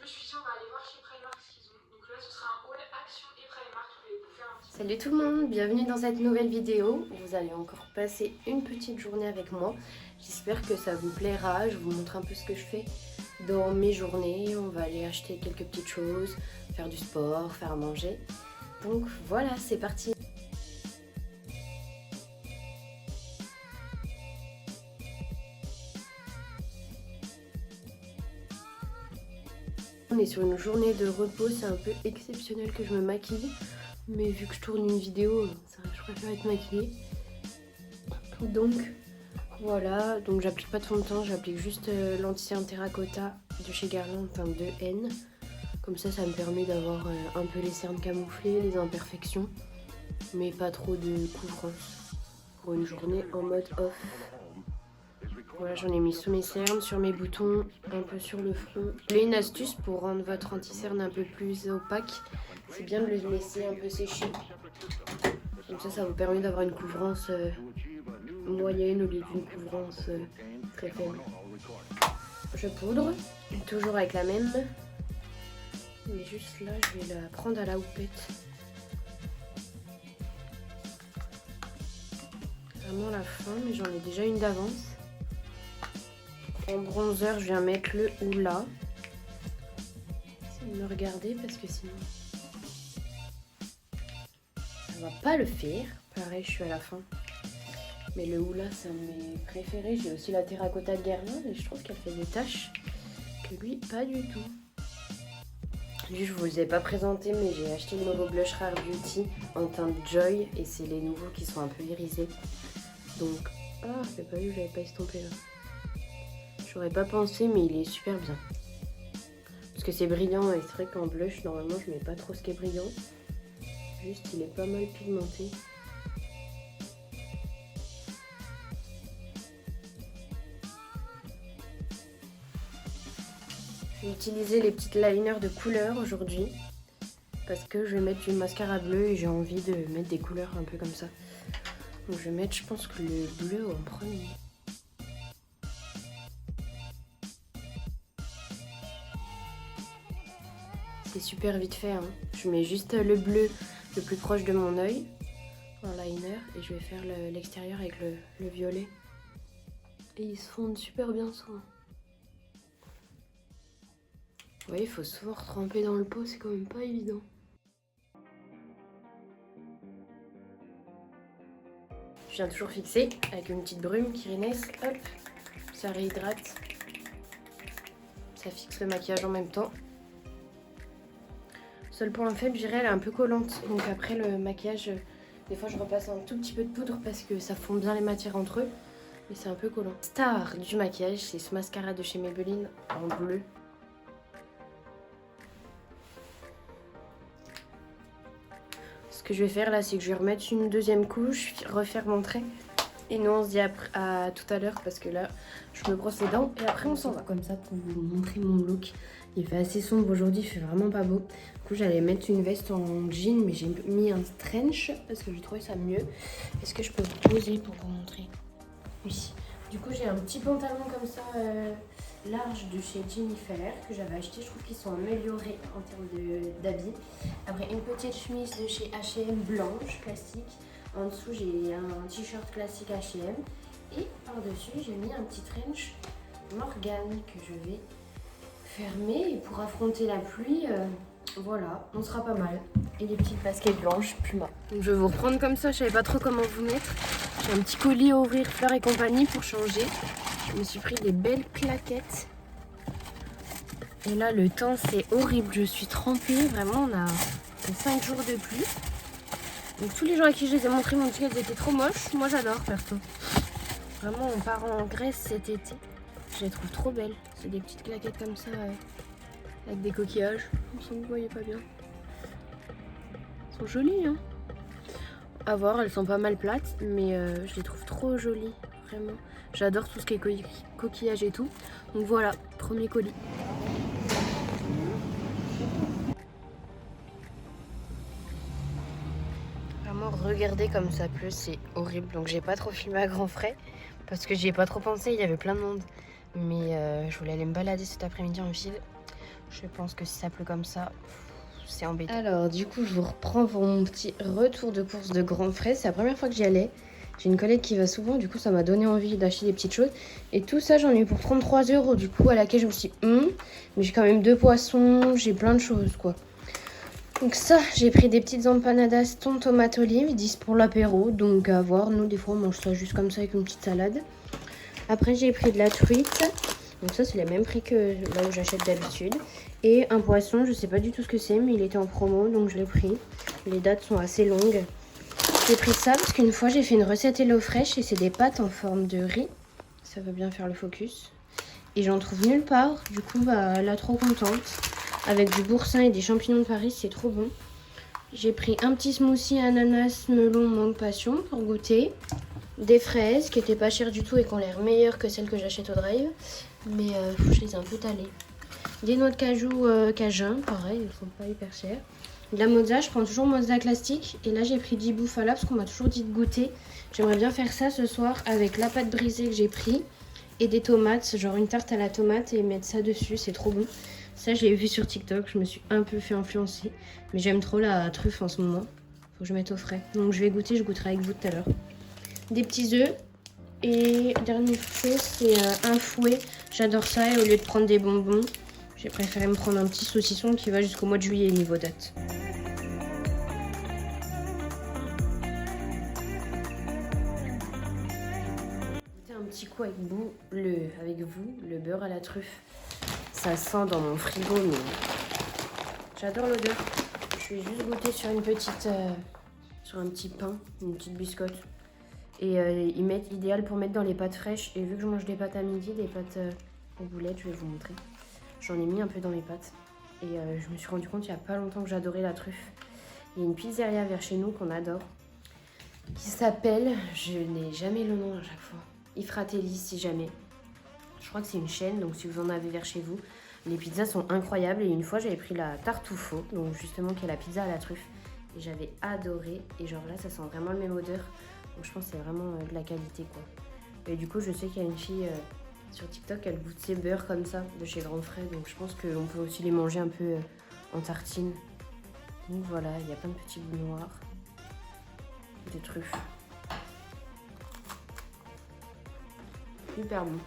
me suis dit on va aller voir chez Primark ce qu'ils ont. Donc là ce sera un haul Action et Primark. Je vais vous faire un petit... Salut tout le monde, bienvenue dans cette nouvelle vidéo. Vous allez encore passer une petite journée avec moi. J'espère que ça vous plaira. Je vous montre un peu ce que je fais dans mes journées. On va aller acheter quelques petites choses, faire du sport, faire à manger. Donc voilà, c'est parti. On est sur une journée de repos, c'est un peu exceptionnel que je me maquille. Mais vu que je tourne une vidéo, je préfère être maquillée. Donc voilà, donc j'applique pas de fond de teint, j'applique juste l'anti-cerne terracotta de chez Guerlain, teint 2N. Comme ça me permet d'avoir un peu les cernes camouflées, les imperfections, mais pas trop de couvrance pour une journée en mode off. Voilà, j'en ai mis sous mes cernes, sur mes boutons, un peu sur le front. J'ai une astuce pour rendre votre anti-cerne un peu plus opaque, c'est bien de le laisser un peu sécher. Comme ça vous permet d'avoir une couvrance moyenne au lieu d'une couvrance très faible. Je poudre, toujours avec la même, mais juste là je vais la prendre à la houppette. Vraiment la fin, mais j'en ai déjà une d'avance. En bronzer, je viens mettre le Hoola. Essayez de me regarder parce que sinon ça va pas le faire. Pareil, je suis à la fin. Mais le Hoola, c'est un de mes préférés. J'ai aussi la terracotta de Guerlain et je trouve qu'elle fait des taches que lui, pas du tout. Lui, je vous ai pas présenté, mais j'ai acheté le nouveau blush Rare Beauty en teinte Joy et c'est les nouveaux qui sont un peu irisés. Donc, j'ai pas vu, j'avais pas estompé là. J'aurais pas pensé, mais il est super bien. Parce que c'est brillant et c'est vrai qu'en blush, normalement, je mets pas trop ce qui est brillant. Juste, il est pas mal pigmenté. Je vais utiliser les petites liners de couleur aujourd'hui. Parce que je vais mettre du mascara bleu et j'ai envie de mettre des couleurs un peu comme ça. Donc je vais mettre, je pense que le bleu en premier. C'est super vite fait, hein. Je mets juste le bleu le plus proche de mon œil en liner et je vais faire l'extérieur avec le violet. Et ils se fondent super bien ensemble. Vous voyez, il faut souvent retremper dans le pot, c'est quand même pas évident. Je viens toujours fixer avec une petite brume Kirines, hop, ça réhydrate, ça fixe le maquillage en même temps. Seul point faible, je dirais, elle est un peu collante. Donc après le maquillage, des fois je repasse un tout petit peu de poudre parce que ça fond bien les matières entre eux. Mais c'est un peu collant. Star du maquillage, c'est ce mascara de chez Maybelline en bleu. Ce que je vais faire là, c'est que je vais remettre une deuxième couche, refaire mon trait. Et nous on se dit à tout à l'heure parce que là, je me brosse les dents et après on s'en va. Comme ça pour vous montrer mon look. Il fait assez sombre aujourd'hui, il fait vraiment pas beau. Du coup, j'allais mettre une veste en jean, mais j'ai mis un trench parce que je trouvais ça mieux. Est-ce que je peux vous poser pour vous montrer? Oui. Du coup, j'ai un petit pantalon comme ça, large de chez Jennifer, que j'avais acheté. Je trouve qu'ils sont améliorés en termes d'habits. Après, une petite chemise de chez H&M blanche, classique. En dessous, j'ai un t-shirt classique H&M. Et par-dessus, j'ai mis un petit trench Morgane que je vais fermer. Et pour affronter la pluie, voilà, on sera pas mal. Et les petites baskets blanches Puma. Donc je vais vous reprendre comme ça, je savais pas trop comment vous mettre. J'ai un petit colis à ouvrir, Fleurs et compagnie pour changer. Je me suis pris des belles claquettes. Et là, le temps, c'est horrible. Je suis trempée. Vraiment, on a 5 jours de pluie. Donc tous les gens à qui je les ai montrés m'ont dit qu'elles étaient trop moches. Moi, j'adore, perso. Vraiment, on part en Grèce cet été. Je les trouve trop belles. C'est des petites claquettes comme ça, avec des coquillages. Si vous ne voyez pas bien. Elles sont jolies, hein. À voir, elles sont pas mal plates, mais je les trouve trop jolies, vraiment. J'adore tout ce qui est coquillage et tout. Donc voilà, premier colis. Vraiment, regardez comme ça pleut, c'est horrible. Donc j'ai pas trop filmé à grands frais, parce que j'y ai pas trop pensé, il y avait plein de monde. Mais je voulais aller me balader cet après-midi en ville. Je pense que si ça pleut comme ça, c'est embêtant. Alors du coup, je vous reprends pour mon petit retour de course de Grand Frais. C'est la première fois que j'y allais. J'ai une collègue qui va souvent, du coup ça m'a donné envie d'acheter des petites choses. Et tout ça j'en ai eu pour 33 € du coup, à laquelle je me suis dit mais j'ai quand même 2 poissons, j'ai plein de choses quoi. Donc ça, j'ai pris des petites empanadas thon, tomate, olive, 10 pour l'apéro. Donc à voir, nous des fois on mange ça juste comme ça avec une petite salade. Après j'ai pris de la truite. Donc ça c'est les mêmes prix que là où j'achète d'habitude. Et un poisson, je sais pas du tout ce que c'est, mais il était en promo donc je l'ai pris. Les dates sont assez longues. J'ai pris ça parce qu'une fois j'ai fait une recette HelloFresh et c'est des pâtes en forme de riz. Ça va bien faire le focus. Et j'en trouve nulle part. Du coup, bah là, trop contente. Avec du boursin et des champignons de Paris, c'est trop bon. J'ai pris un petit smoothie ananas, melon, mangue, passion pour goûter. Des fraises qui étaient pas chères du tout et qui ont l'air meilleures que celles que j'achète au drive. Mais je les ai un peu talées. Des noix de cajou cajun, pareil, elles sont pas hyper chères. De la mozza, je prends toujours mozza classique. Et là, j'ai pris 10 bouffala parce qu'on m'a toujours dit de goûter. J'aimerais bien faire ça ce soir avec la pâte brisée que j'ai pris. Et des tomates, genre une tarte à la tomate et mettre ça dessus, c'est trop bon. Ça, je l'ai vu sur TikTok, je me suis un peu fait influencer. Mais j'aime trop la truffe en ce moment. Faut que je mette au frais. Donc je vais goûter, je goûterai avec vous tout à l'heure. Des petits œufs. Et dernière chose, c'est un fouet. J'adore ça et au lieu de prendre des bonbons, j'ai préféré me prendre un petit saucisson qui va jusqu'au mois de juillet niveau date. Un petit coup avec vous, le beurre à la truffe. Ça sent dans mon frigo, mais j'adore l'odeur. Je vais juste goûter sur une petite, sur un petit pain, une petite biscotte. Et ils mettent idéal pour mettre dans les pâtes fraîches. Et vu que je mange des pâtes à midi, des pâtes aux boulettes, je vais vous montrer. J'en ai mis un peu dans mes pâtes. Et je me suis rendu compte il n'y a pas longtemps que j'adorais la truffe. Il y a une pizzeria vers chez nous qu'on adore, qui s'appelle, je n'ai jamais le nom à chaque fois, I Fratelli si jamais. Je crois que c'est une chaîne, donc si vous en avez vers chez vous, les pizzas sont incroyables. Et une fois j'avais pris la tartufo, donc justement qui est la pizza à la truffe. Et j'avais adoré. Et genre là ça sent vraiment le même odeur. Donc je pense que c'est vraiment de la qualité quoi. Et du coup je sais qu'il y a une fille sur TikTok, elle goûte ses beurres comme ça de chez Grand Frais. Donc je pense qu'on peut aussi les manger un peu en tartine. Donc voilà, il y a plein de petits bouts noirs. Des truffes. Super bon.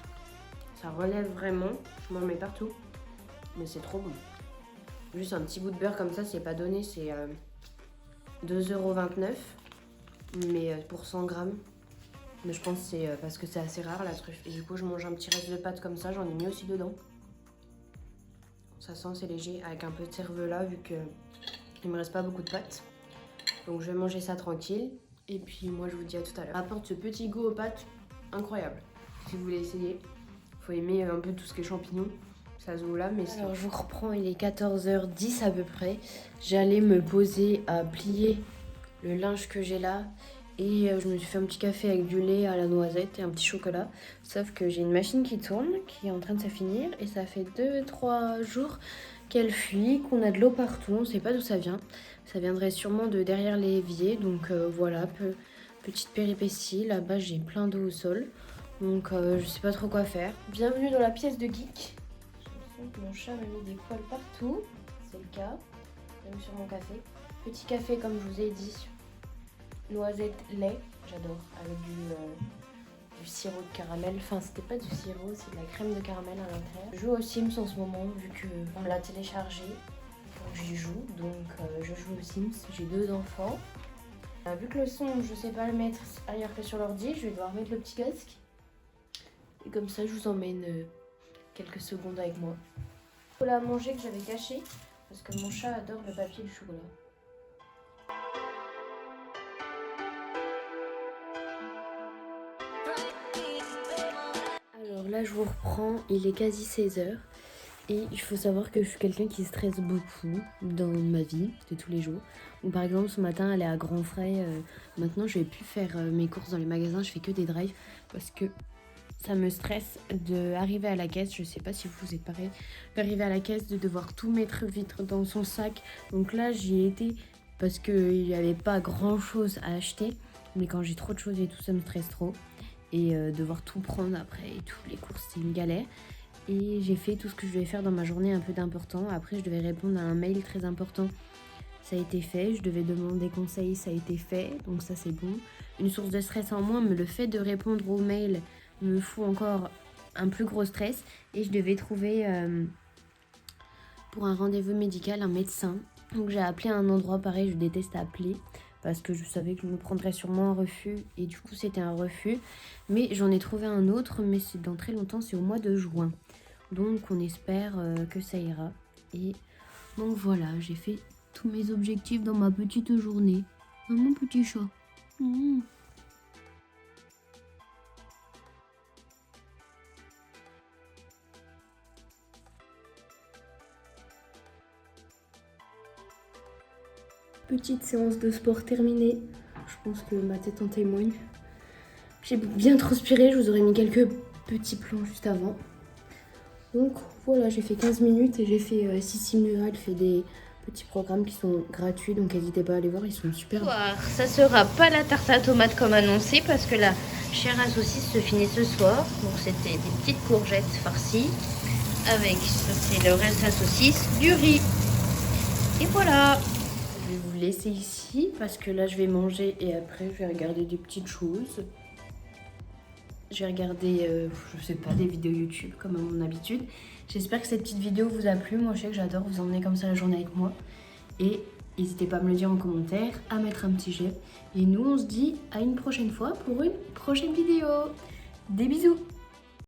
Ça relève vraiment. Je m'en mets partout. Mais c'est trop bon. Juste un petit bout de beurre comme ça, c'est pas donné. C'est 2,29 €. Mais pour 100 grammes. Mais je pense que c'est parce que c'est assez rare la truffe. Et du coup, je mange un petit reste de pâte comme ça. J'en ai mis aussi dedans. Ça sent, c'est léger. Avec un peu de cervelas vu que il me reste pas beaucoup de pâtes. Donc je vais manger ça tranquille. Et puis moi, je vous dis à tout à l'heure. Apporte ce petit goût aux pâtes. Incroyable. Si vous voulez essayer, faut aimer un peu tout ce qui est champignons. Ça se vaut là, mais alors je vous reprends, il est 14h10 à peu près. J'allais me poser à plier le linge que j'ai là. Et je me suis fait un petit café avec du lait à la noisette et un petit chocolat. Sauf que j'ai une machine qui tourne, qui est en train de se finir. Et ça fait 2-3 jours qu'elle fuit, qu'on a de l'eau partout. On ne sait pas d'où ça vient. Ça viendrait sûrement de derrière l'évier. Donc voilà, petite péripétie. Là-bas, j'ai plein d'eau au sol. Donc je sais pas trop quoi faire. Bienvenue dans la pièce de geek. J'ai l'impression que mon chat m'a mis des poils partout. C'est le cas. Même sur mon café. Petit café comme je vous ai dit. Noisette lait. J'adore. Avec du sirop de caramel. Enfin c'était pas du sirop, c'est de la crème de caramel à l'intérieur. Je joue aux Sims en ce moment vu qu'on me l'a téléchargé. Donc j'y joue. Donc je joue aux Sims. J'ai 2 enfants. Vu que le son je sais pas le mettre ailleurs que sur l'ordi, je vais devoir mettre le petit casque. Et comme ça, je vous emmène quelques secondes avec moi. Le chocolat à manger que j'avais caché, parce que mon chat adore le papier du chocolat. Alors là, je vous reprends, il est quasi 16h. Et il faut savoir que je suis quelqu'un qui stresse beaucoup dans ma vie de tous les jours. Donc, par exemple, ce matin, elle est à Grand Frais. Maintenant, je vais plus faire mes courses dans les magasins, je fais que des drives parce que ça me stresse d'arriver à la caisse, je sais pas si vous êtes pareil, d'arriver à la caisse, de devoir tout mettre vite dans son sac. Donc là, j'y ai été parce qu'il n'y avait pas grand chose à acheter. Mais quand j'ai trop de choses et tout, ça me stresse trop. Et devoir tout prendre après et tout, les courses, c'est une galère. Et j'ai fait tout ce que je devais faire dans ma journée un peu d'important. Après, je devais répondre à un mail très important. Ça a été fait. Je devais demander conseil. Ça a été fait. Donc ça, c'est bon. Une source de stress en moins, mais le fait de répondre aux mails me fout encore un plus gros stress. Et je devais trouver pour un rendez-vous médical un médecin. Donc j'ai appelé à un endroit pareil. Je déteste appeler parce que je savais que je me prendrais sûrement un refus. Et du coup, c'était un refus. Mais j'en ai trouvé un autre, mais c'est dans très longtemps. C'est au mois de juin. Donc on espère que ça ira. Et donc voilà, j'ai fait tous mes objectifs dans ma petite journée. Mon petit chat. Mmh. Petite séance de sport terminée. Je pense que ma tête en témoigne. J'ai bien transpiré, je vous aurais mis quelques petits plans juste avant. Donc voilà, j'ai fait 15 minutes et j'ai fait Sissi Mua, elle fait des petits programmes qui sont gratuits, donc n'hésitez pas à aller voir, ils sont super. Ça sera pas la tarte à tomates comme annoncé parce que la chair à saucisse se finit ce soir. Donc c'était des petites courgettes farcies avec, c'est le reste à saucisse, du riz. Et voilà. Je vais vous laisser ici parce que là je vais manger et après je vais regarder des petites choses. Je vais regarder, je sais pas, des vidéos YouTube comme à mon habitude. J'espère que cette petite vidéo vous a plu. Moi je sais que j'adore vous emmener comme ça la journée avec moi. Et n'hésitez pas à me le dire en commentaire, à mettre un petit j'aime. Et nous on se dit à une prochaine fois pour une prochaine vidéo. Des bisous!